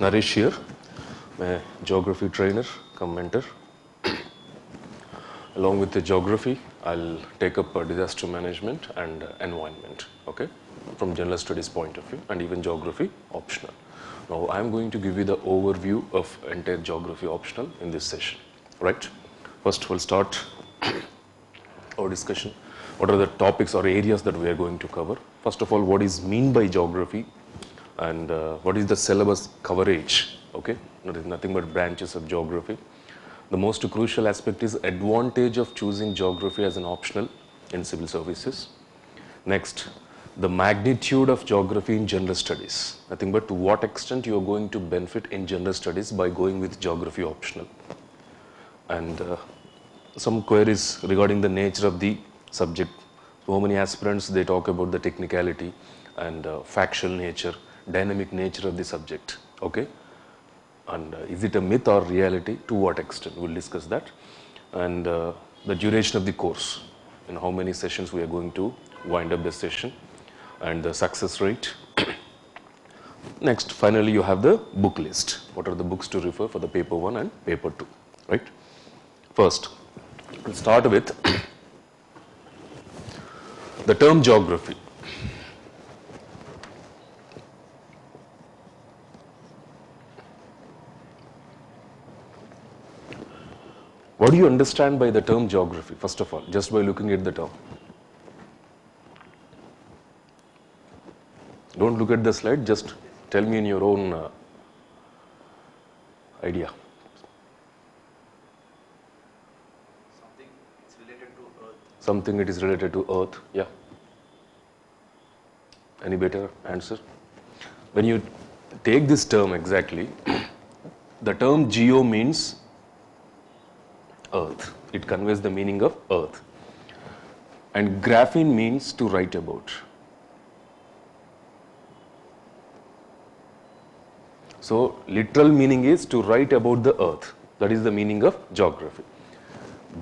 Naresh here. I'm a geography trainer, come mentor. Along with the geography, I'll take up disaster management and environment, okay, from general studies point of view, and even geography optional. Now, I'm going to give you the overview of entire geography optional in this session, right? First, we'll start our discussion. What are the topics or areas that we are going to cover? First of all, what is mean by geography, and what is the syllabus coverage, okay? There is nothing but branches of geography. The most crucial aspect is advantage of choosing geography as an optional in civil services. Next, the magnitude of geography in general studies. Nothing but to what extent you are going to benefit in general studies by going with geography optional. And some queries regarding the nature of the subject. So many aspirants, they talk about the technicality and factual nature, dynamic nature of the subject, okay? And is it a myth or reality? To what extent? We'll discuss that. And the duration of the course, in how many sessions we are going to wind up the session, and the success rate. Next, finally, you have the book list. What are the books to refer for the paper 1 and paper 2, right? First, we'll start with the term geography. What do you understand by the term geography, first of all, just by looking at the term? Don't look at the slide, just tell me in your own idea. Something it's related to Earth. Something it is related to Earth, yeah. Any better answer? When you take this term exactly, the term geo means Earth. It conveys the meaning of Earth. And graphene means to write about. So, literal meaning is to write about the Earth. That is the meaning of geography.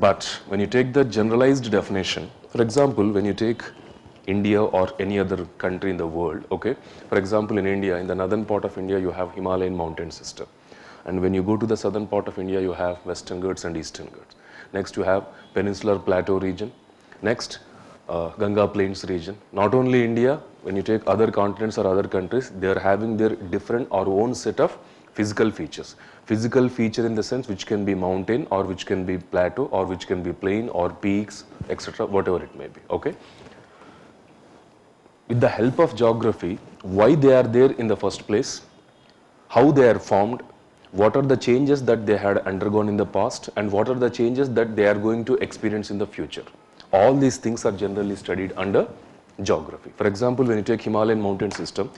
But when you take the generalized definition, for example, when you take India or any other country in the world, okay? For example, in India, in the northern part of India, you have Himalayan mountain system. And when you go to the southern part of India, you have Western Ghats and Eastern Ghats. Next, you have Peninsular Plateau region. Next, Ganga Plains region. Not only India, when you take other continents or other countries, they are having their different or own set of physical features. Physical feature in the sense which can be mountain, or which can be plateau, or which can be plain or peaks, etc., whatever it may be, okay? With the help of geography, why they are there in the first place, how they are formed, what are the changes that they had undergone in the past, and what are the changes that they are going to experience in the future. All these things are generally studied under geography. For example, when you take Himalayan mountain system,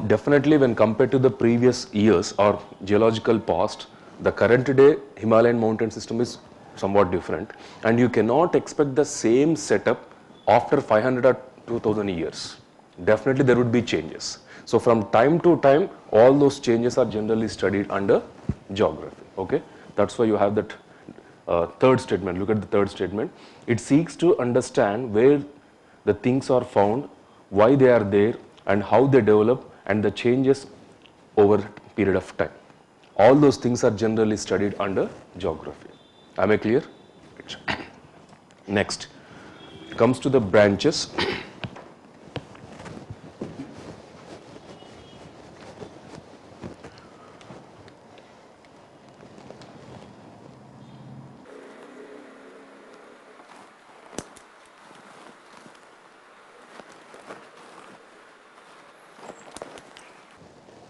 definitely when compared to the previous years or geological past, the current day Himalayan mountain system is somewhat different, and you cannot expect the same setup after 500 or 2000 years. Definitely there would be changes. So from time to time, all those changes are generally studied under geography, okay? That's why you have that third statement. Look at the third statement. It seeks to understand where the things are found, why they are there, and how they develop, and the changes over a period of time. All those things are generally studied under geography. Am I clear? Next, comes to the branches.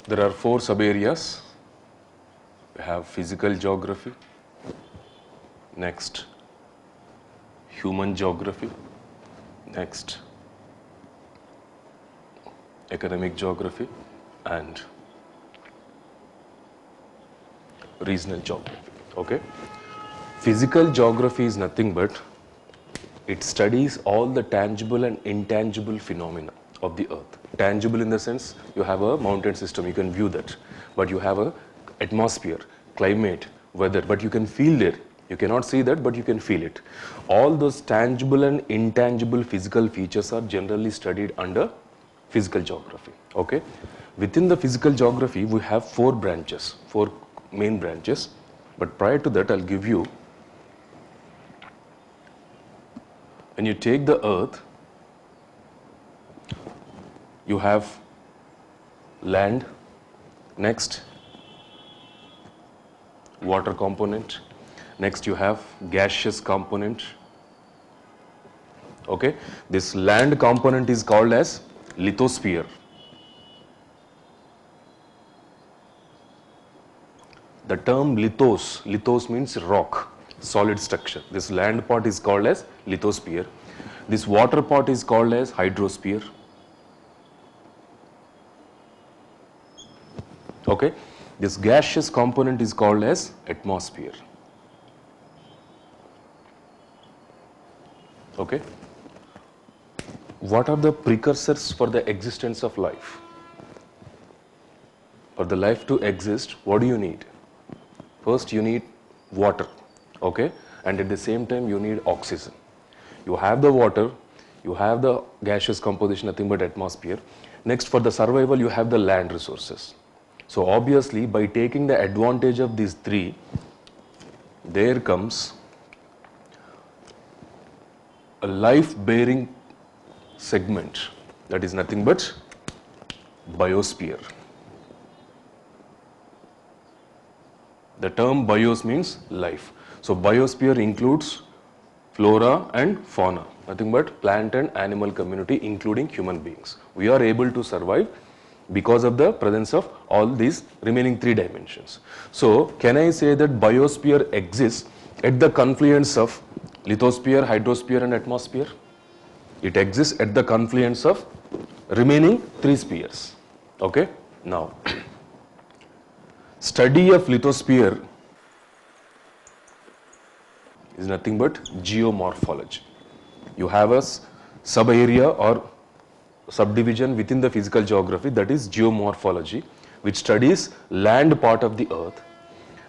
There are 4 sub-areas. We have physical geography, next human geography, next economic geography, and regional geography, okay? Physical geography is nothing but it studies all the tangible and intangible phenomena of the earth. Tangible in the sense you have a mountain system, you can view that, but you have a atmosphere, climate, weather, but you can feel it. You cannot see that, but you can feel it. All those tangible and intangible physical features are generally studied under physical geography. Okay, within the physical geography we have four branches, four main branches. But prior to that, I'll give you, when you take the earth, you have land, next water component, next you have gaseous component. Okay, this land component is called as lithosphere. The term lithos means rock, solid structure. This land part is called as lithosphere. This water part is called as hydrosphere. Okay, this gaseous component is called as atmosphere. Okay, what are the precursors for the existence of life? For the life to exist, what do you need? First, you need water, okay, and at the same time you need oxygen. You have the water, you have the gaseous composition, nothing but atmosphere. Next, for the survival, you have the land resources. So obviously, by taking the advantage of these three, there comes a life-bearing segment, that is nothing but biosphere. The term bios means life. So biosphere includes flora and fauna, nothing but plant and animal community, including human beings. We are able to survive because of the presence of all these remaining three dimensions. So can I say that biosphere exists at the confluence of lithosphere, hydrosphere and atmosphere? It exists at the confluence of remaining three spheres. Okay, now study of lithosphere is nothing but geomorphology. You have a sub-area or subdivision within the physical geography, that is geomorphology, which studies land part of the earth.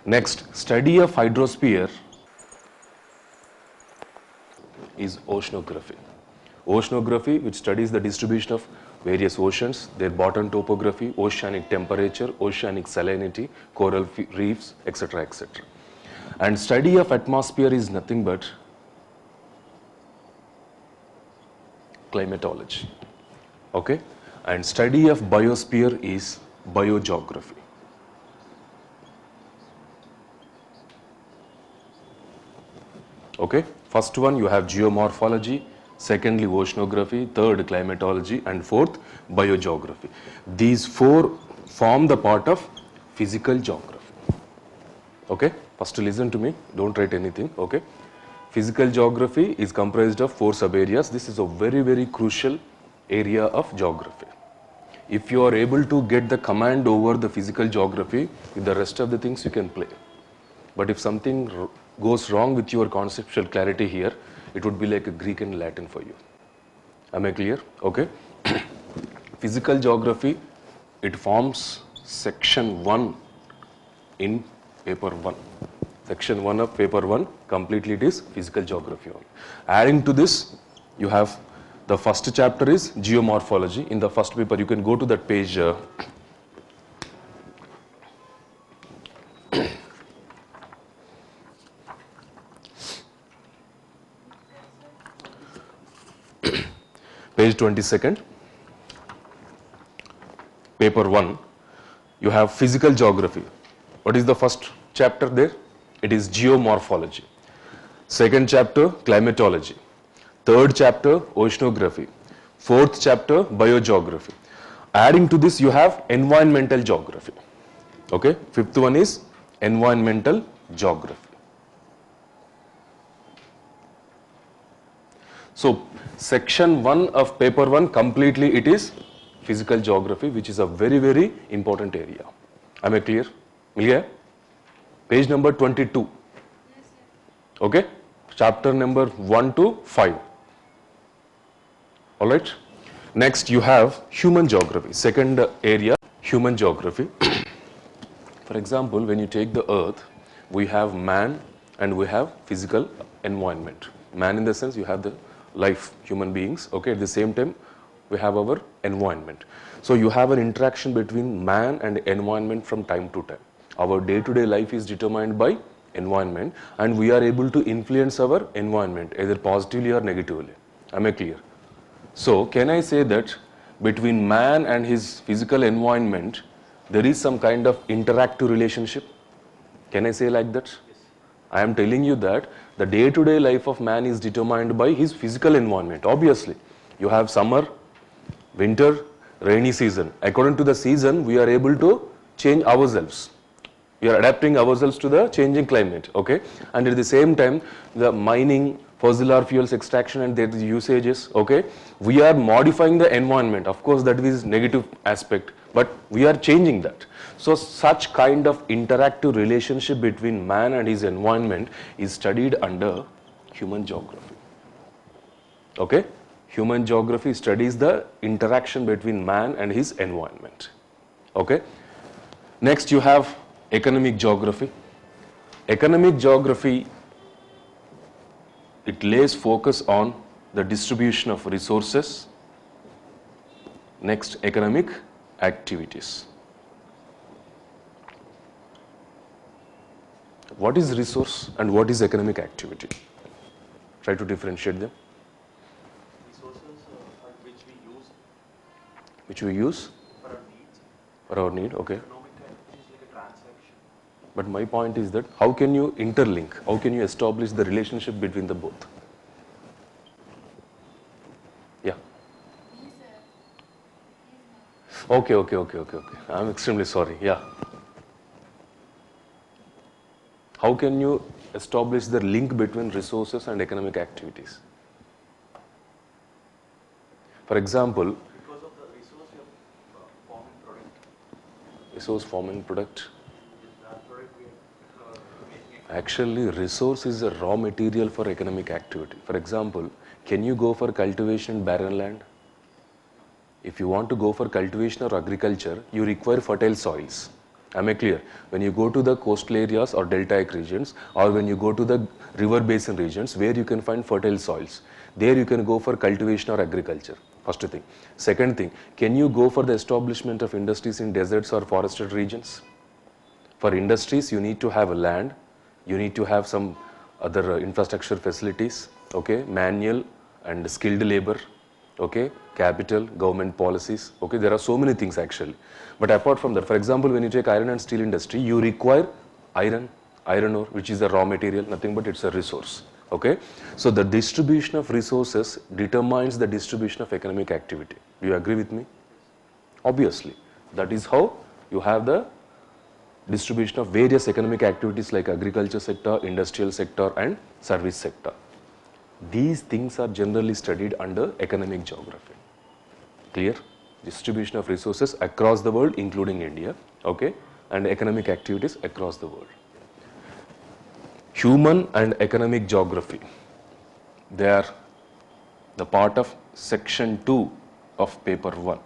Next, study of hydrosphere is oceanography. Oceanography, which studies the distribution of various oceans, their bottom topography, oceanic temperature, oceanic salinity, coral reefs, etc., etc. And study of atmosphere is nothing but climatology. Okay, and study of biosphere is biogeography. Okay, first one you have geomorphology, secondly oceanography, third climatology, and fourth biogeography. These four form the part of physical geography. Okay, first listen to me, don't write anything. Okay, physical geography is comprised of four sub areas. This is a very, very crucial area of geography. If you are able to get the command over the physical geography, with the rest of the things you can play. But if something goes wrong with your conceptual clarity here, it would be like a Greek and Latin for you. Am I clear? Okay. Physical geography, it forms section 1 in paper 1. Section 1 of paper 1, completely it is physical geography only. Adding to this, you have the first chapter is geomorphology. In the first paper, you can go to that page. Page 22nd, paper 1, you have physical geography. What is the first chapter there? It is geomorphology. Second chapter, climatology. Third chapter, oceanography. Fourth chapter, biogeography. Adding to this, you have environmental geography. Okay, fifth one is environmental geography. So, section 1 of paper 1, completely it is physical geography, which is a very, very important area. Am I clear? Mil gaya? Page number 22. Okay, chapter number 1 to 5. All right. Next, you have human geography. Second area, human geography. For example, when you take the earth, we have man and we have physical environment. Man in the sense you have the life, human beings. Okay, at the same time, we have our environment. So you have an interaction between man and environment from time to time. Our day-to-day life is determined by environment, and we are able to influence our environment either positively or negatively. Am I clear? So can I say that between man and his physical environment, there is some kind of interactive relationship? Can I say like that? I am telling you that the day-to-day life of man is determined by his physical environment. Obviously, you have summer, winter, rainy season. According to the season, we are able to change ourselves. We are adapting ourselves to the changing climate, okay? And at the same time, the mining, fossil fuels extraction and their usages, okay? We are modifying the environment. Of course, that is negative aspect, but we are changing that. So such kind of interactive relationship between man and his environment is studied under human geography, okay? Human geography studies the interaction between man and his environment, okay? Next, you have economic geography. Economic geography, it lays focus on the distribution of resources. Next, economic activities. What is resource and what is economic activity? Try to differentiate them. Resources which we use Which we use for our needs. for our need, okay. Economic activity is like a transaction. But my point is that how can you interlink? How can you establish the relationship between the both? Yeah. Okay. I'm extremely sorry. Yeah. How can you establish the link between resources and economic activities? For example, Because of the resource we are forming product. resource forming product. With that product we are making it. Actually, resource is a raw material for economic activity. For example, can you go for cultivation in barren land? If you want to go for cultivation or agriculture, you require fertile soils. Am I clear? When you go to the coastal areas or deltaic regions, or when you go to the river basin regions where you can find fertile soils, there you can go for cultivation or agriculture. First thing. Second thing, can you go for the establishment of industries in deserts or forested regions? For industries, you need to have a land, you need to have some other infrastructure facilities, okay, manual and skilled labor, okay, capital, government policies, okay, there are so many things actually. But apart from that, for example, when you take iron and steel industry, you require iron ore, which is a raw material, nothing but it's a resource, okay. So the distribution of resources determines the distribution of economic activity. Do you agree with me? Obviously, that is how you have the distribution of various economic activities like agriculture sector, industrial sector and service sector. These things are generally studied under economic geography. Clear? Distribution of resources across the world, including India, okay, and economic activities across the world. Human and economic geography, they are the part of section 2 of paper 1.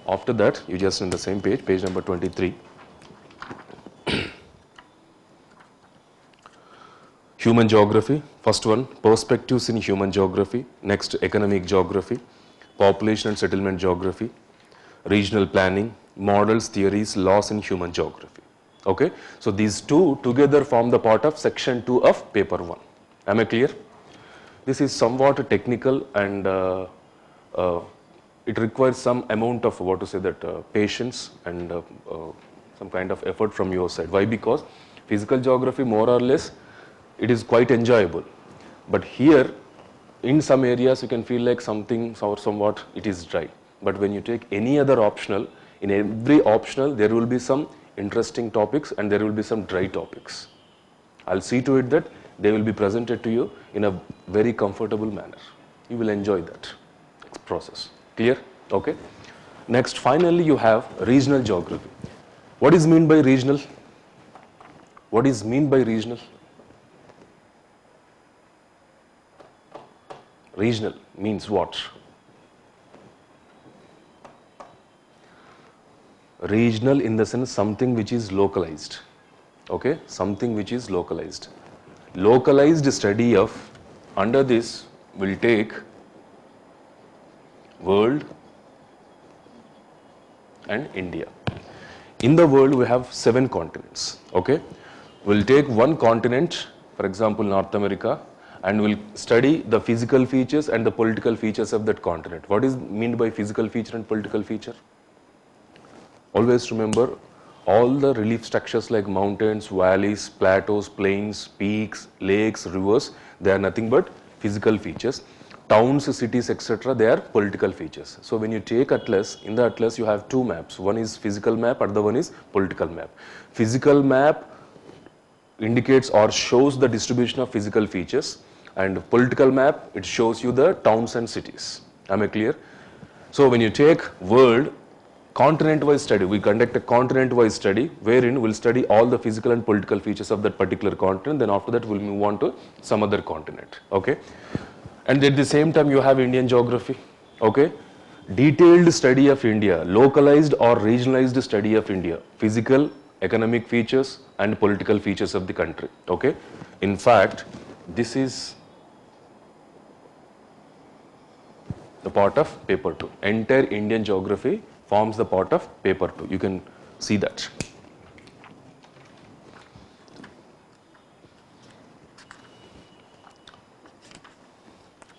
After that, you just in the same page, page number 23. Human geography, first one, perspectives in human geography. Next, economic geography, population and settlement geography, regional planning, models, theories, laws in human geography. Okay, so these two together form the part of section 2 of paper 1. Am I clear? This is somewhat technical and it requires some amount of patience and some kind of effort from your side. Why? Because physical geography more or less it is quite enjoyable, but here in some areas you can feel like somewhat it is dry. But when you take any other optional, in every optional there will be some interesting topics and there will be some dry topics. I'll see to it that they will be presented to you in a very comfortable manner. You will enjoy that process. Clear? Okay. Next, finally you have regional geography. What is meant by regional? What is meant by regional? Regional means what? Regional in the sense something which is localized. Okay, something which is localized. Localized study of under this will take world and India. In the world, we have 7 continents, okay? We'll take one continent, for example, North America, and we'll study the physical features and the political features of that continent. What is meant by physical feature and political feature? Always remember, all the relief structures like mountains, valleys, plateaus, plains, peaks, lakes, rivers, they are nothing but physical features. Towns, cities, etc., they are political features. So when you take atlas, in the atlas you have 2 maps. One is physical map, other one is political map. Physical map indicates or shows the distribution of physical features, and political map, it shows you the towns and cities. Am I clear? So when you take world, continent-wise study, we conduct a continent-wise study wherein we'll study all the physical and political features of that particular continent. Then after that we'll move on to some other continent, okay? And at the same time you have Indian geography, okay? Detailed study of India, localized or regionalized study of India, physical, economic features and political features of the country, okay? In fact, this is the part of paper 2. Entire Indian geography forms the part of paper 2. You can see that.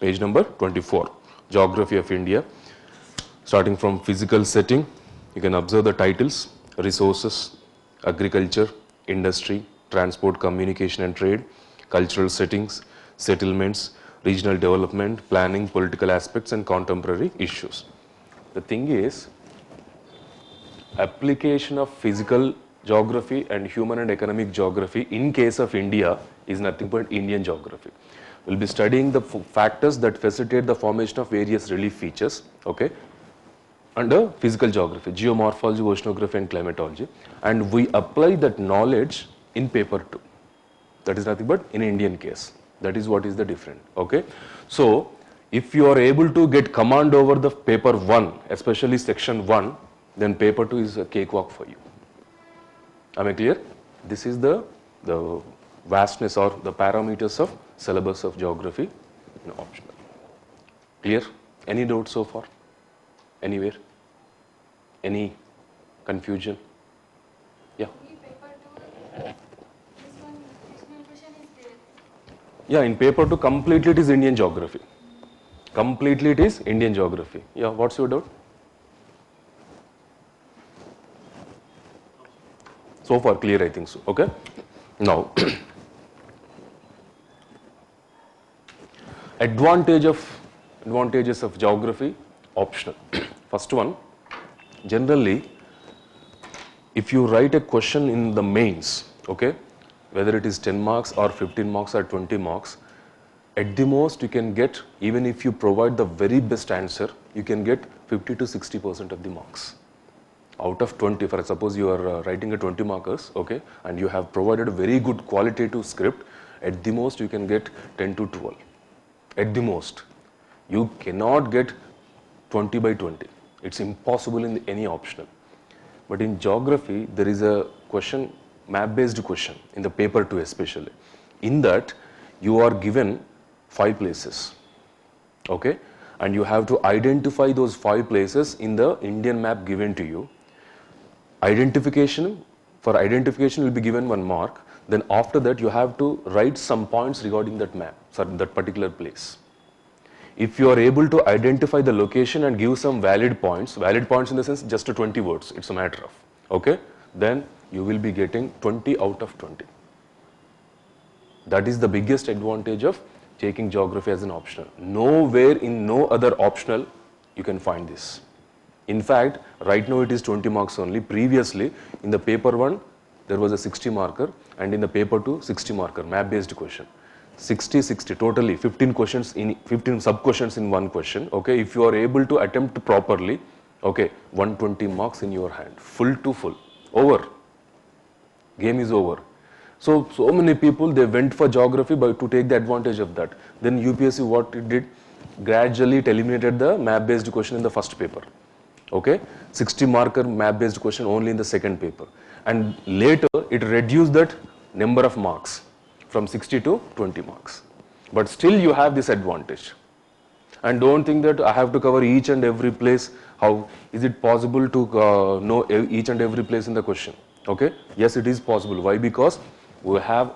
Page number 24, Geography of India. Starting from physical setting, you can observe the titles: resources, agriculture, industry, transport, communication and trade, cultural settings, settlements, regional development, planning, political aspects and contemporary issues. The thing is, application of physical geography and human and economic geography in case of India is nothing but Indian geography. We'll be studying the factors that facilitate the formation of various relief features, okay, under physical geography, geomorphology, oceanography and climatology, and we apply that knowledge in paper 2. That is nothing but in Indian case. That is what is the difference, okay. So if you are able to get command over the paper 1, especially section 1, then paper 2 is a cakewalk for you. Am I clear? This is the vastness or the parameters of syllabus of geography in optional. Clear? Any doubts so far? Anywhere? Any confusion? Yeah. Paper 2, this one question is there. Yeah, in paper 2 completely it is Indian geography. Completely it is Indian geography. Yeah, what's your doubt? So far clear, I think so. Okay. Now, advantages of geography, optional. First one, generally, if you write a question in the mains, okay, whether it is 10 marks or 15 marks or 20 marks, at the most you can get, even if you provide the very best answer, you can get 50 to 60% of the marks. Out of 20, for suppose you are writing a 20 markers, okay, and you have provided a very good qualitative script, at the most you can get 10 to 12. At the most. You cannot get 20 by 20. It's impossible in any optional. But in geography, there is a question, map-based question, in the paper 2 especially. In that, you are given 5 places, okay, and you have to identify those 5 places in the Indian map given to you. Identification, for identification will be given 1 mark, then after that you have to write some points regarding that map, that particular place. If you are able to identify the location and give some valid points in the sense just 20 words, it's a matter of, okay, then you will be getting 20 out of 20. That is the biggest advantage of taking geography as an optional. Nowhere in no other optional you can find this. In fact, right now it is 20 marks only. Previously, in the paper 1, there was a 60 marker, and in the paper 2, 60 marker, map-based question. 60, 60, totally 15 questions in 15 sub-questions in 1 question. Okay, if you are able to attempt properly, okay, 120 marks in your hand, full to full, over. Game is over. So many people, they went for geography to take the advantage of that. Then UPSC, what it did, gradually it eliminated the map-based question in the first paper. Okay, 60 marker map-based question only in the second paper. And later, it reduced that number of marks from 60 to 20 marks. But still you have this advantage. And don't think that I have to cover each and every place. How is it possible to know each and every place in the question? Okay, yes, it is possible. Why? Because we have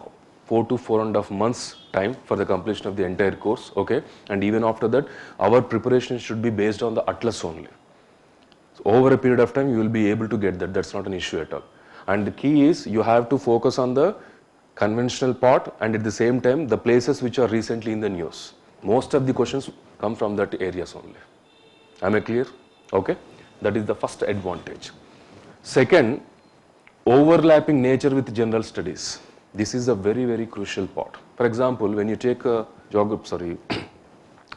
4 to 4.5 months time for the completion of the entire course. Okay, and even after that, our preparation should be based on the atlas only. So over a period of time, you will be able to get that. That's not an issue at all. And the key is you have to focus on the conventional part, and at the same time the places which are recently in the news. Most of the questions come from that areas only. Am I clear? Okay, that is the first advantage. Second, overlapping nature with general studies. This is a very, very crucial part. For example, when you take a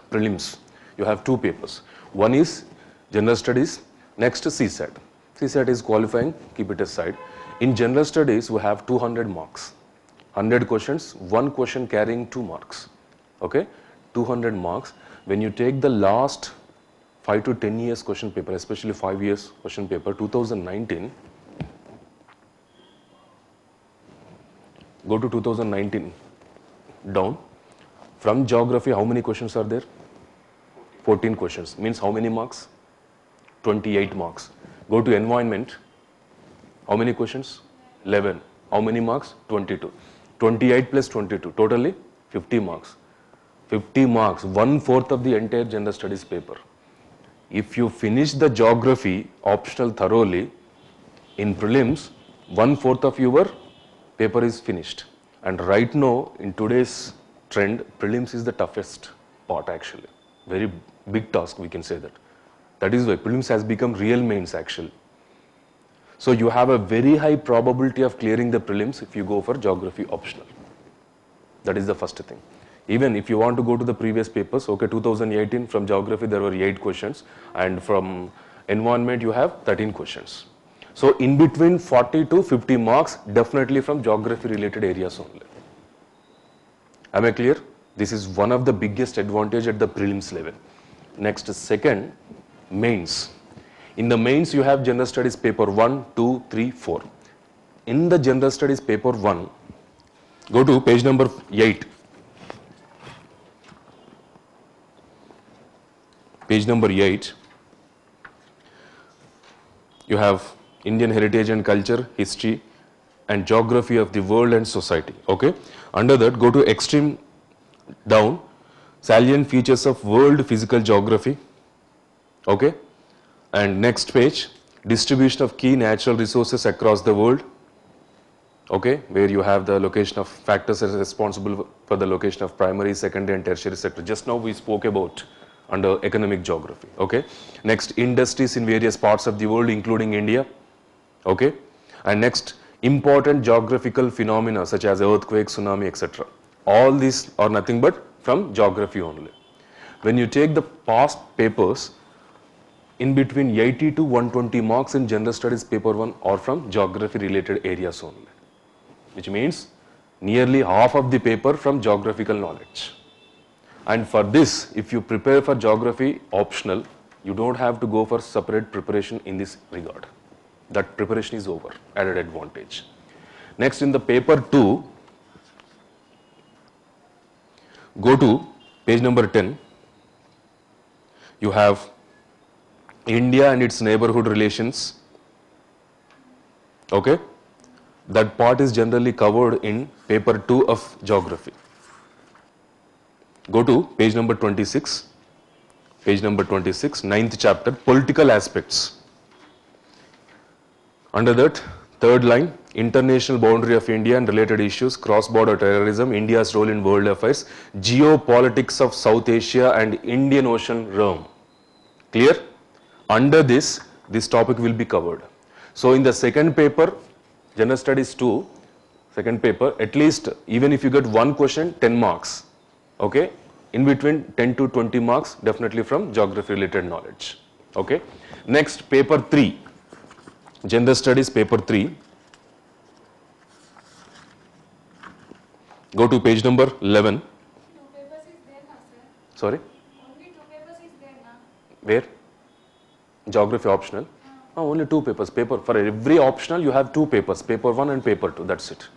prelims, you have two papers. One is general studies, next CSAT. CSAT is qualifying, keep it aside. In general studies, we have 200 marks. 100 questions, one question carrying 2 marks. Okay, 200 marks. When you take the last 5 to 10 years question paper, especially 5 years question paper, 2019, go to 2019 down. From geography, how many questions are there? 14 questions. Means how many marks? 28 marks. Go to environment, how many questions? 11. How many marks? 22. 28 plus 22, totally 50 marks. 50 marks, 1/4 of the entire general studies paper. If you finish the geography optional thoroughly in prelims, 1/4 of your paper is finished. And right now, in today's trend, prelims is the toughest part actually. Very big task, we can say that. That is why prelims has become real mains actually. So you have a very high probability of clearing the prelims if you go for geography optional. That is the first thing. Even if you want to go to the previous papers, okay, 2018 from geography there were 8 questions, and from environment you have 13 questions. So in between 40 to 50 marks definitely from geography related areas only. Am I clear? This is one of the biggest advantage at the prelims level. Next, second, mains. In the mains you have general studies paper 1, 2, 3, 4. In the general studies paper 1, go to page number 8. Page number 8, you have Indian heritage and culture, history and geography of the world and society. Okay. Under that, go to extreme down, salient features of world physical geography. Okay. And next page, distribution of key natural resources across the world. Okay, where you have the location of factors that are responsible for the location of primary, secondary and tertiary sector. Just now we spoke about under economic geography. Okay. Next, industries in various parts of the world including India. Okay. And next, important geographical phenomena such as earthquake, tsunami, etc. All these are nothing but from geography only. When you take the past papers, in between 80 to 120 marks in general studies paper 1 are from geography related areas only, which means nearly half of the paper from geographical knowledge. And for this, if you prepare for geography optional, you don't have to go for separate preparation in this regard. That preparation is over, added advantage. Next, in the paper 2, go to page number 10. You have India and its neighborhood relations. Okay. That part is generally covered in paper 2 of geography. Go to page number 26. Page number 26, 9th chapter, political aspects. Under that, third line, international boundary of India and related issues, cross-border terrorism, India's role in world affairs, geopolitics of South Asia and Indian Ocean realm. Clear? Under this topic will be covered. So in the second paper, General Studies 2, second paper, at least even if you get one question, 10 marks. Okay, in between 10 to 20 marks definitely from geography related knowledge. Okay. Next, paper 3, General Studies paper 3. Go to page number 11. 2 papers is there now, sir. Sorry, Only 2 papers is there now. where? Geography optional. Oh, only 2 papers. Paper for every optional you have 2 papers, paper 1 and paper 2. That's it.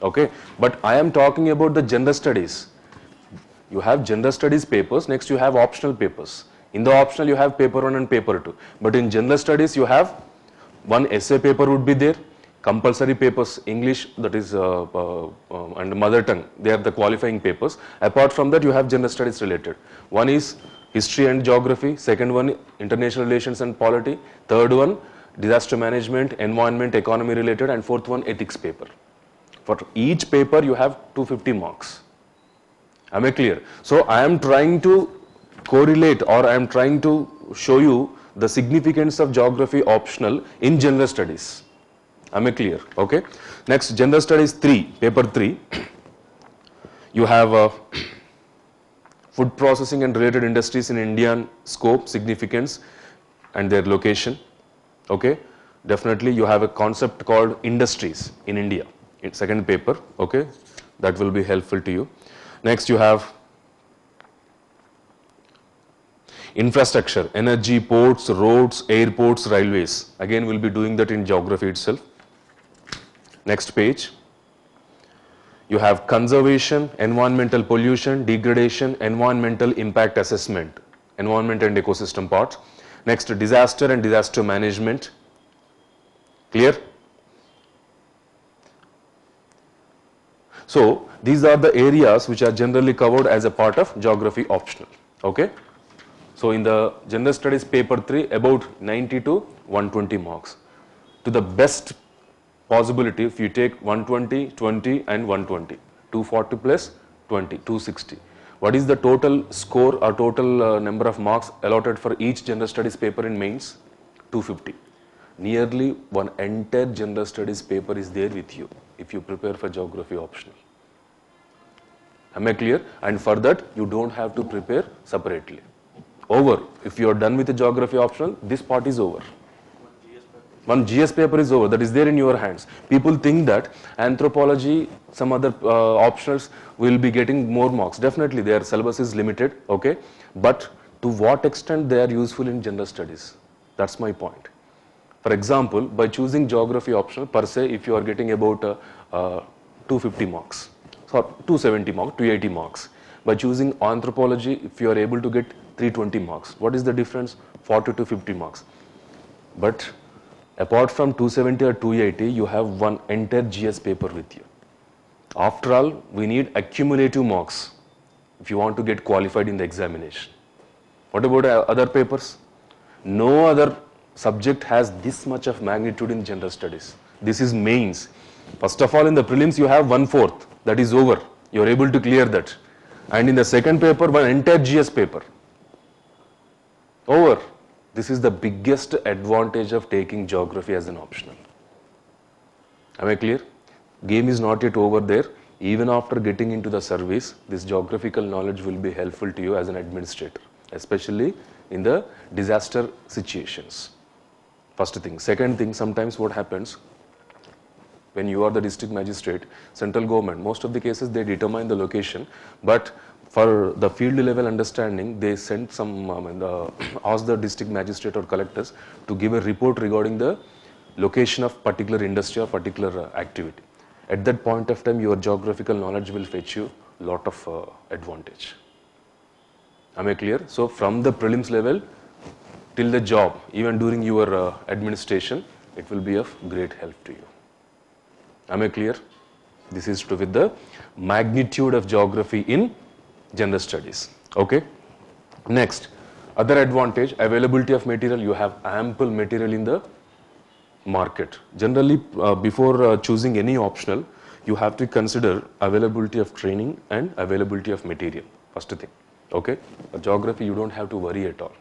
Okay. But I am talking about the general studies. You have general studies papers, next you have optional papers. In the optional you have paper 1 and paper 2. But in general studies you have one essay paper would be there, compulsory papers, English, that is and mother tongue, they are the qualifying papers. Apart from that you have general studies related. One is history and geography, second one international relations and polity, third one disaster management, environment, economy related, and fourth one ethics paper. For each paper you have 250 marks. Am I clear? So I am trying to correlate, or I am trying to show you the significance of geography optional in general studies. Am I clear? Okay. Next, general studies 3, paper 3. You have food processing and related industries in Indian scope, significance, and their location. Okay. Definitely you have a concept called industries in India in second paper. Okay. That will be helpful to you. Next you have infrastructure, energy, ports, roads, airports, railways. Again we'll be doing that in geography itself. Next page. You have conservation, environmental pollution, degradation, environmental impact assessment, environment and ecosystem parts. Next, disaster and disaster management. Clear? So these are the areas which are generally covered as a part of geography optional. Okay. So in the general studies paper 3, about 90 to 120 marks. To the best possibility, if you take 120, 20 and 120, 240 plus 20, 260. What is the total score or total number of marks allotted for each general studies paper in mains? 250. Nearly one entire general studies paper is there with you if you prepare for geography optional. Am I clear? And for that you don't have to prepare separately. Over. If you are done with the geography optional, this part is over. One GS paper is over, that is there in your hands. People think that anthropology, some other optionals will be getting more marks. Definitely their syllabus is limited, okay, but to what extent they are useful in general studies? That's my point. For example, by choosing geography optional per se, if you are getting about 250 marks, or 270 marks, 280 marks. By choosing anthropology, if you are able to get 320 marks, what is the difference? 40 to 50 marks. But apart from 270 or 280, you have one entire GS paper with you. After all, we need accumulative marks if you want to get qualified in the examination. What about other papers? No other subject has this much of magnitude in general studies. This is mains. First of all, in the prelims you have 1/4, that is over. You are able to clear that. And in the second paper, one entire GS paper. Over. This is the biggest advantage of taking geography as an optional. Am I clear? Game is not yet over there. Even after getting into the service, this geographical knowledge will be helpful to you as an administrator, especially in the disaster situations. First thing. Second thing, sometimes what happens when you are the district magistrate, central government, most of the cases they determine the location, but for the field level understanding, they send some, ask the district magistrate or collectors to give a report regarding the location of particular industry or particular activity. At that point of time, your geographical knowledge will fetch you a lot of advantage. Am I clear? So from the prelims level till the job, even during your administration, it will be of great help to you. Am I clear? This is to do with the magnitude of geography in general studies. Okay. Next, other advantage, availability of material. You have ample material in the market. Generally, before choosing any optional, you have to consider availability of training and availability of material. First thing. Okay. Geography, you don't have to worry at all.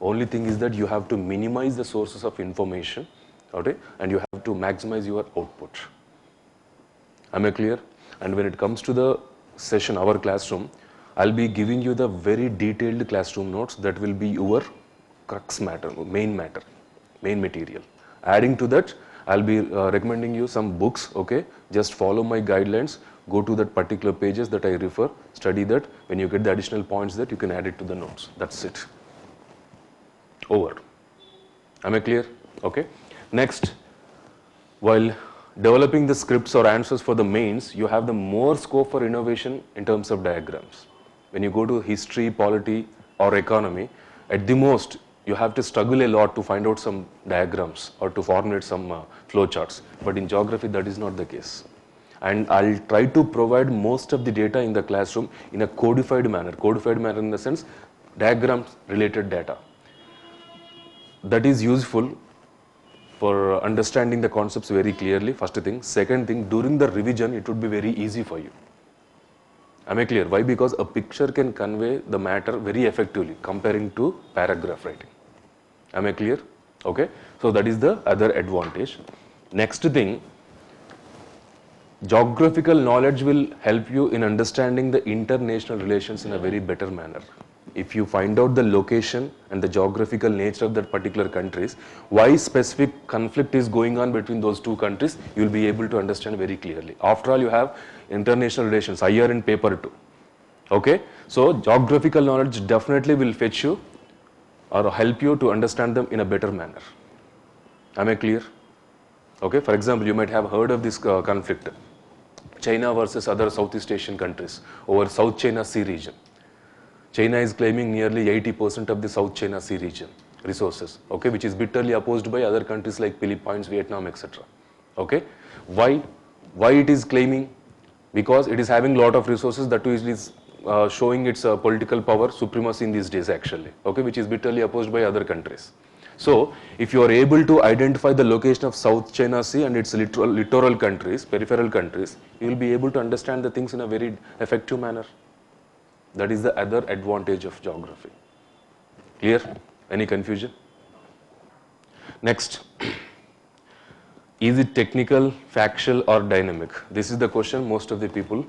Only thing is that you have to minimize the sources of information. Okay, and you have to maximize your output. Am I clear? And when it comes to the session, our classroom, I'll be giving you the very detailed classroom notes that will be your crux matter, main material. Adding to that, I'll be recommending you some books, okay? Just follow my guidelines, go to that particular pages that I refer, study that. When you get the additional points that you can add it to the notes. That's it. Over. Am I clear? Okay. Next, while developing the scripts or answers for the mains, you have the more scope for innovation in terms of diagrams. When you go to history, polity or economy, at the most you have to struggle a lot to find out some diagrams or to formulate some flow charts. But in geography that is not the case. And I'll try to provide most of the data in the classroom in a codified manner in the sense diagrams related data. That is useful for understanding the concepts very clearly, first thing. Second thing, during the revision it would be very easy for you. Am I clear? Why? Because a picture can convey the matter very effectively comparing to paragraph writing. Am I clear? Okay. So that is the other advantage. Next thing, geographical knowledge will help you in understanding the international relations in a very better manner. If you find out the location and the geographical nature of that particular countries, why specific conflict is going on between those two countries, you will be able to understand very clearly. After all, you have international relations, higher in paper too. Okay, so geographical knowledge definitely will fetch you or help you to understand them in a better manner. Am I clear? Okay, for example, you might have heard of this conflict, China versus other Southeast Asian countries over South China Sea region. China is claiming nearly 80% of the South China Sea region resources, okay, which is bitterly opposed by other countries like Philippines, Vietnam, etc. Okay, why it is claiming? Because it is having lot of resources, that too is showing its political power supremacy in these days actually, okay, which is bitterly opposed by other countries. So if you are able to identify the location of South China Sea and its littoral countries, peripheral countries, you will be able to understand the things in a very effective manner. That is the other advantage of geography. Clear? Any confusion? Next, is it technical, factual or dynamic? This is the question most of the people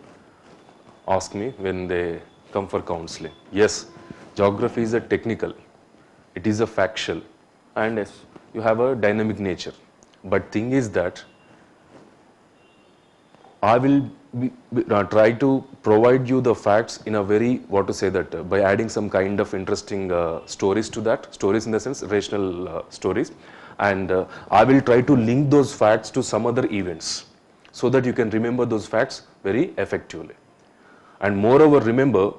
ask me when they come for counseling. Yes, geography is a technical, it is a factual, and yes, you have a dynamic nature. But thing is that I will try to provide you the facts in a very, by adding some kind of interesting stories to that, stories in the sense rational stories, and I will try to link those facts to some other events so that you can remember those facts very effectively. And moreover, remember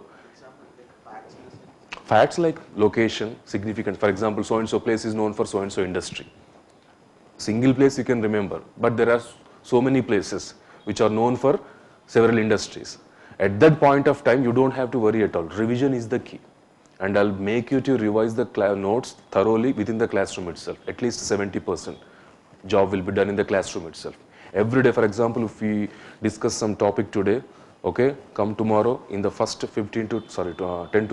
facts like location, significance. For example, so and so place is known for so and so industry. Single place you can remember, but there are so many places which are known for several industries. At that point of time, you don't have to worry at all. Revision is the key. And I'll make you to revise the notes thoroughly within the classroom itself. At least 70% job will be done in the classroom itself. Every day, for example, if we discuss some topic today, okay, come tomorrow in the first 10 to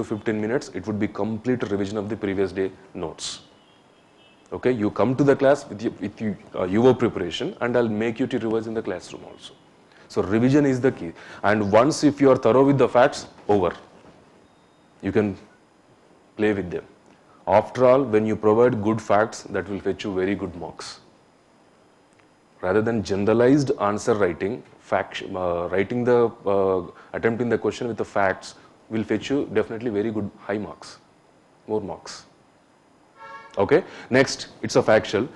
15 minutes, it would be complete revision of the previous day notes. Okay, you come to the class with your preparation, and I'll make you to revise in the classroom also. So revision is the key. And once if you are thorough with the facts, over. You can play with them. After all, when you provide good facts, that will fetch you very good marks. Rather than generalized answer writing, attempting the question with the facts will fetch you definitely very good high marks, more marks. Okay, next, it's a factual.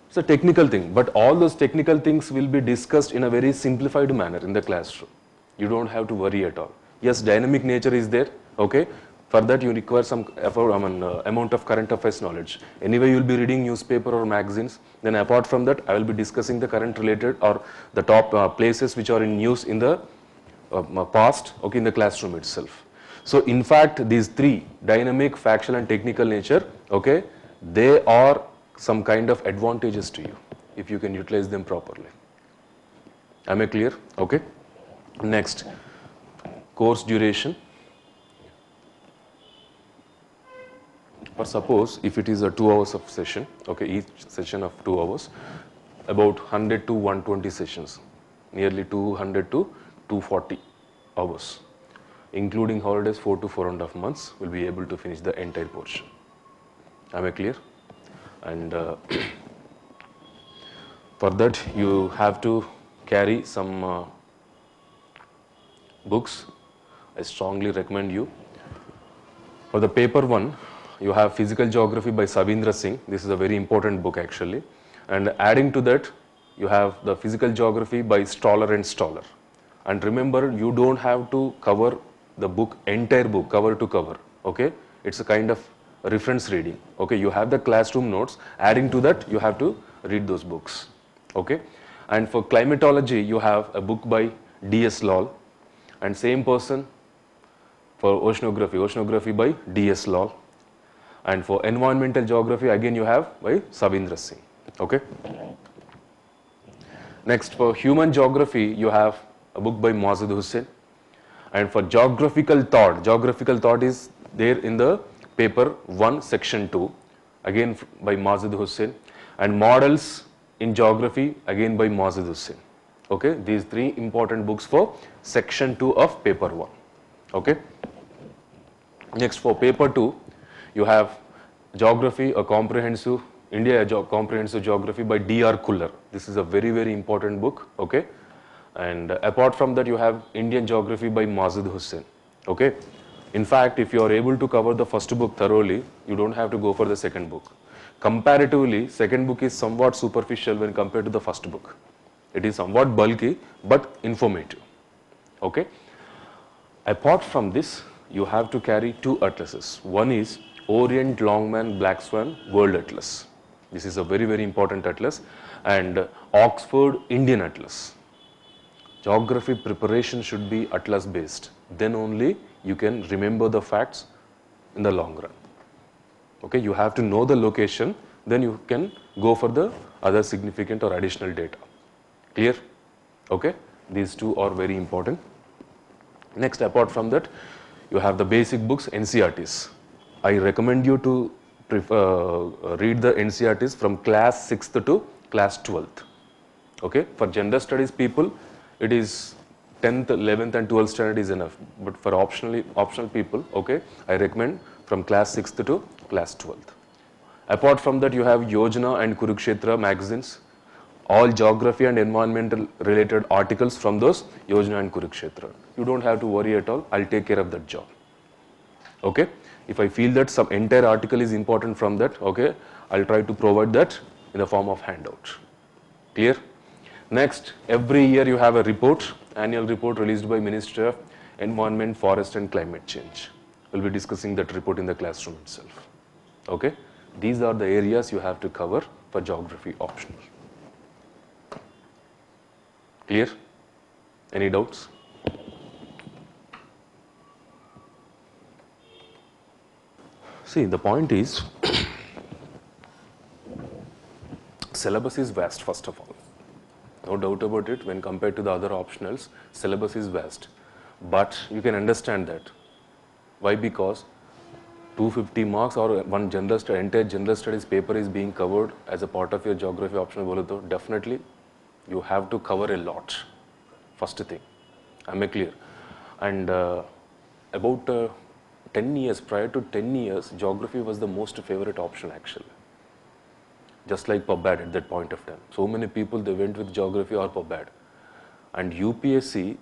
It's a technical thing, but all those technical things will be discussed in a very simplified manner in the classroom. You don't have to worry at all. Yes, dynamic nature is there, okay. For that you require some amount of current affairs knowledge. Anyway, you will be reading newspaper or magazines. Then apart from that, I will be discussing the current related or the top places which are in news in the past, okay, in the classroom itself. So in fact, these three, dynamic, factual and technical nature, okay, they are some kind of advantages to you if you can utilize them properly. Am I clear? Okay. Next, course duration. For suppose if it is a 2 hours of session, okay, each session of 2 hours, about 100 to 120 sessions, nearly 200 to 240 hours, including holidays 4 to 4.5 months, will be able to finish the entire portion. Am I clear? And for that you have to carry some books. I strongly recommend you. For the paper one, you have Physical Geography by Savindra Singh. This is a very important book actually. And adding to that, you have the Physical Geography by Stoller and Stoller. And remember, you don't have to cover the book, entire book, cover to cover. Okay, it's a kind of reference reading. Okay, you have the classroom notes. Adding to that, you have to read those books. Okay, and for climatology, you have a book by D.S. Lal, and same person for oceanography by D.S. Lal, and for environmental geography, again you have by Savindra Singh. Okay. Next, for human geography, you have a book by Mazid Hussain, and for geographical thought is there in the paper 1 section 2, again by Mazid Hussain, and models in geography again by Mazid Hussain. Okay, these three important books for section 2 of paper 1. Okay. Next, for paper 2, you have geography, a comprehensive India comprehensive geography by D.R. Kuller. This is a very, very important book. Okay, and apart from that, you have Indian geography by Mazid Hussain. Okay, in fact, if you are able to cover the first book thoroughly, you don't have to go for the second book. Comparatively, second book is somewhat superficial when compared to the first book. It is somewhat bulky but informative. Okay, apart from this, you have to carry two atlases. One is Orient Longman Black Swan World Atlas. This is a very, very important atlas, and Oxford Indian Atlas. Geography preparation should be atlas based. Then only you can remember the facts in the long run. Okay, you have to know the location, then you can go for the other significant or additional data. Clear? Okay, these two are very important. Next, apart from that, you have the basic books, NCERTs. I recommend you to read the NCERTs from class 6th to class 12th. Okay, for gender studies people, it is 10th, 11th and 12th standard is enough. But for optional people, okay, I recommend from class 6th to class 12th. Apart from that, you have Yojana and Kurukshetra magazines. All geography and environmental related articles from those Yojana and Kurukshetra. You don't have to worry at all. I'll take care of that job. Okay. If I feel that some entire article is important from that, okay, I'll try to provide that in the form of handout. Clear? Next, every year you have a report, annual report released by Ministry of Environment, Forest and Climate Change. We'll be discussing that report in the classroom itself. Okay? These are the areas you have to cover for geography optional. Clear? Any doubts? See, the point is, syllabus is vast first of all. No doubt about it, when compared to the other optionals, syllabus is vast. But you can understand that. Why? Because 250 marks or one entire general studies paper is being covered as a part of your geography optional, definitely you have to cover a lot. First thing. Am I clear? And about 10 years, prior to 10 years, geography was the most favorite option actually. Just like PubAd at that point of time. So many people, they went with geography or PubAd. And UPSC,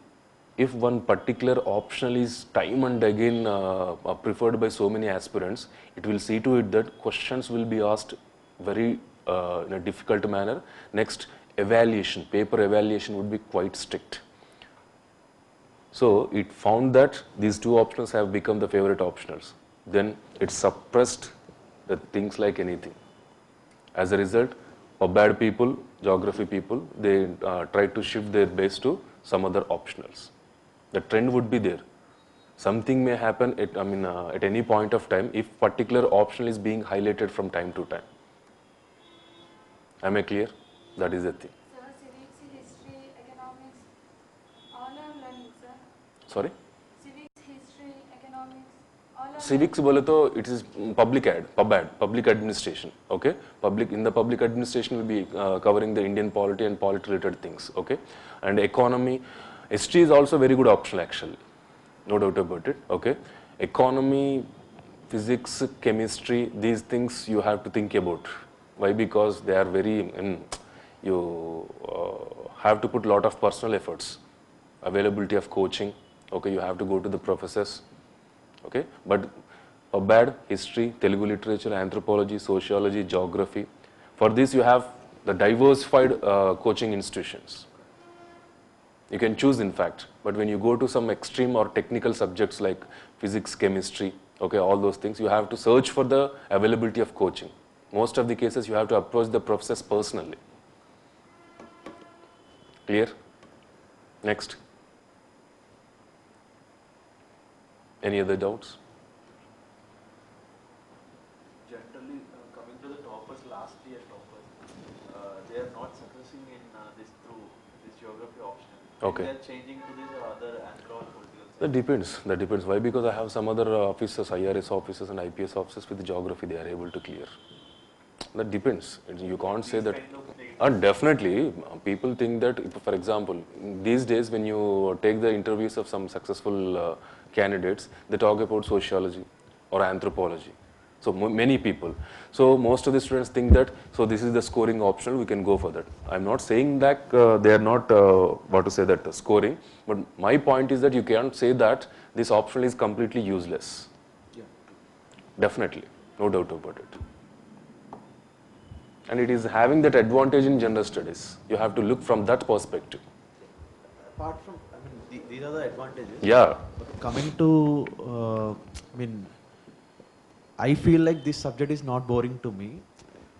if one particular optional is time and again preferred by so many aspirants, it will see to it that questions will be asked very in a difficult manner. Next, evaluation, paper evaluation would be quite strict. So it found that these two options have become the favorite optionals. Then it suppressed the things like anything. As a result, PubAd people, geography people, they try to shift their base to some other optionals. The trend would be there. Something may happen at any point of time if particular optional is being highlighted from time to time. Am I clear? That is the thing. Sir, civics, history, economics, all are learning, sir. Sorry? Civics, history, economics, all are Civics bole to it is PubAd, public administration. Okay, in the public administration will be covering the Indian polity and polity related things. Okay, and economy, history is also very good optional actually, no doubt about it. Okay, economy, physics, chemistry, these things you have to think about. Why? Because they are very you have to put a lot of personal efforts, availability of coaching. Okay, you have to go to the professors. Okay, but PubAd, history, Telugu literature, anthropology, sociology, geography. For this you have the diversified coaching institutions. You can choose, in fact. But when you go to some extreme or technical subjects like physics, chemistry, okay, all those things, you have to search for the availability of coaching. Most of the cases, you have to approach the professors personally. Clear? Next. Any other doubts? Generally, coming to the toppers, last year toppers, they are not successing in this through this geography option. Okay. They are changing to this other anthro political science. That depends. That depends. Why? Because I have some other officers, IRS officers and IPS officers with geography, they are able to clear. That depends. You can't say that. Kind of negative. And definitely, people think that, if, for example, these days when you take the interviews of some successful candidates, they talk about sociology or anthropology. So many people. So most of the students think that, so this is the scoring optional, we can go for that. I'm not saying that they are not, what to say that, scoring, but my point is that you can't say that this optional is completely useless. Yeah. Definitely, no doubt about it. And it is having that advantage in general studies. You have to look from that perspective. Apart from, I mean, these are the advantages. Yeah, But coming to, I feel like this subject is not boring to me.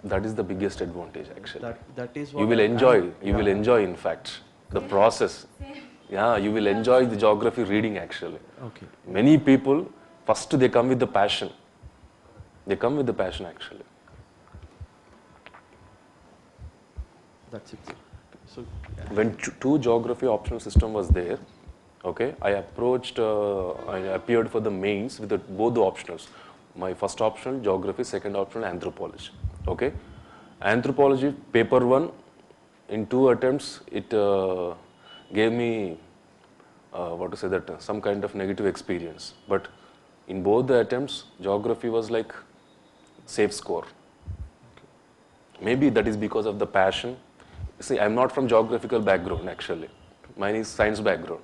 that is the biggest advantage actually. That is what You will enjoy, you will enjoy in fact, the process. Same. Yeah, you will enjoy the geography reading actually. Okay. Many people, first they come with the passion. They come with the passion actually. That's it. So When two geography optional system was there, okay, I approached, I appeared for the mains with both the optionals. My first optional geography, second optional anthropology. Okay, anthropology paper 1 in 2 attempts it gave me what to say that some kind of negative experience. But in both the attempts, geography was like safe score. Maybe that is because of the passion. See, I'm not from geographical background actually. Mine is science background.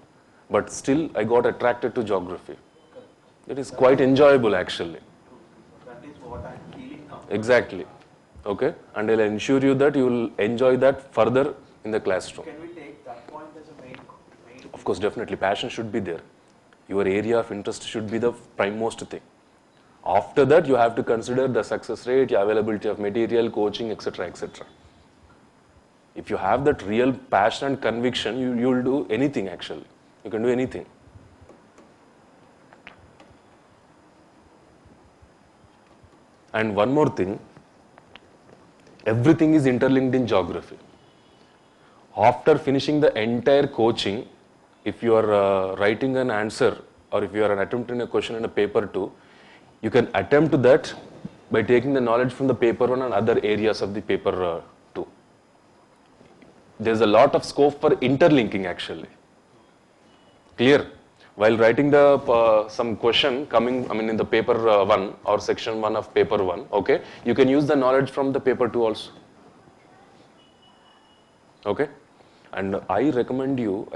But still, I got attracted to geography. It is quite enjoyable actually. that is what I'm feeling now. Exactly. Okay? And I'll ensure you that you will enjoy that further in the classroom. Can we take that point as a main? Of course, definitely, passion should be there. Your area of interest should be the primemost thing. After that, you have to consider the success rate, your availability of material, coaching, etc., etc. If you have that real passion and conviction, you will do anything actually. You can do anything. And one more thing, everything is interlinked in geography. After finishing the entire coaching, if you are writing an answer or if you are attempting a question in a paper 2, you can attempt that by taking the knowledge from the paper 1 and other areas of the paper 2. There's a lot of scope for interlinking actually. Clear? While writing the some question coming, in the paper 1 or section 1 of paper 1, okay, you can use the knowledge from the paper 2 also. Okay? And I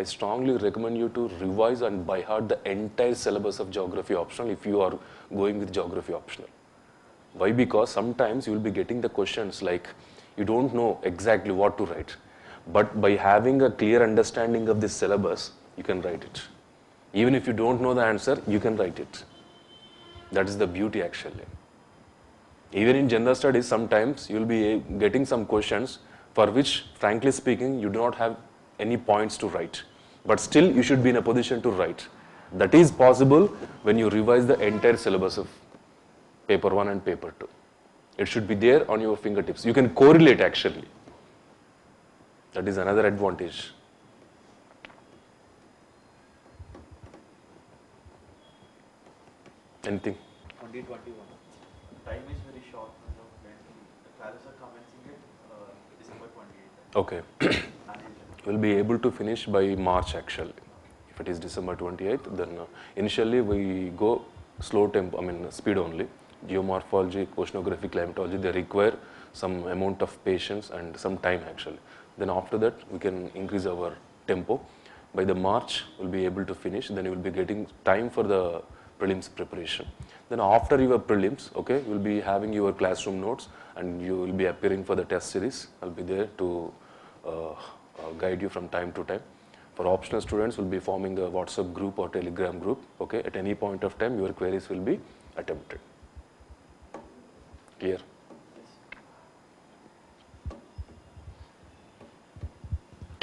strongly recommend you to revise and by heart the entire syllabus of geography optional if you are going with geography optional. Why? Because sometimes you will be getting the questions like you don't know exactly what to write. But by having a clear understanding of this syllabus, you can write it. Even if you don't know the answer, you can write it. That is the beauty actually. Even in general studies, sometimes you will be getting some questions for which, frankly speaking, you do not have any points to write. But still, you should be in a position to write. That is possible when you revise the entire syllabus of paper 1 and paper 2. It should be there on your fingertips. You can correlate actually. That is another advantage. Anything? 2021. Time is very short. The classes are commencing at December 28th. Okay. You will be able to finish by March actually. If it is December 28th, then initially we go slow tempo, speed only. Geomorphology, oceanography, climatology, they require some amount of patience and some time actually. Then after that, we can increase our tempo. By the March, we'll be able to finish. Then you will be getting time for the prelims preparation. Then after your prelims, okay, you will be having your classroom notes and you will be appearing for the test series. I'll be there to guide you from time to time. For optional students, will be forming a WhatsApp group or Telegram group. Okay, at any point of time, your queries will be attempted. Clear?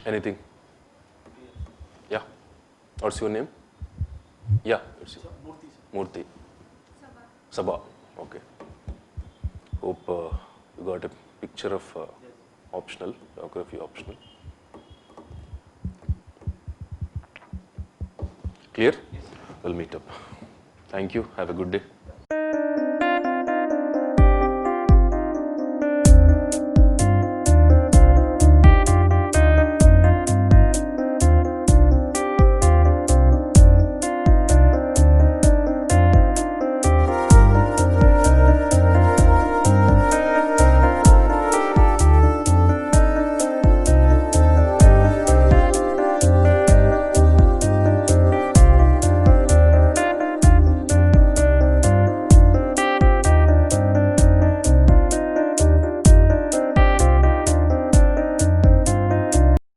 Anything? Yeah. What's your name? Yeah, it's you. Murthy, sir. Murthy. Sabha. Sabha. Okay. Hope you got a picture of Yes. optional, geography optional. Clear? Yes. We'll meet up. Thank you. Have a good day.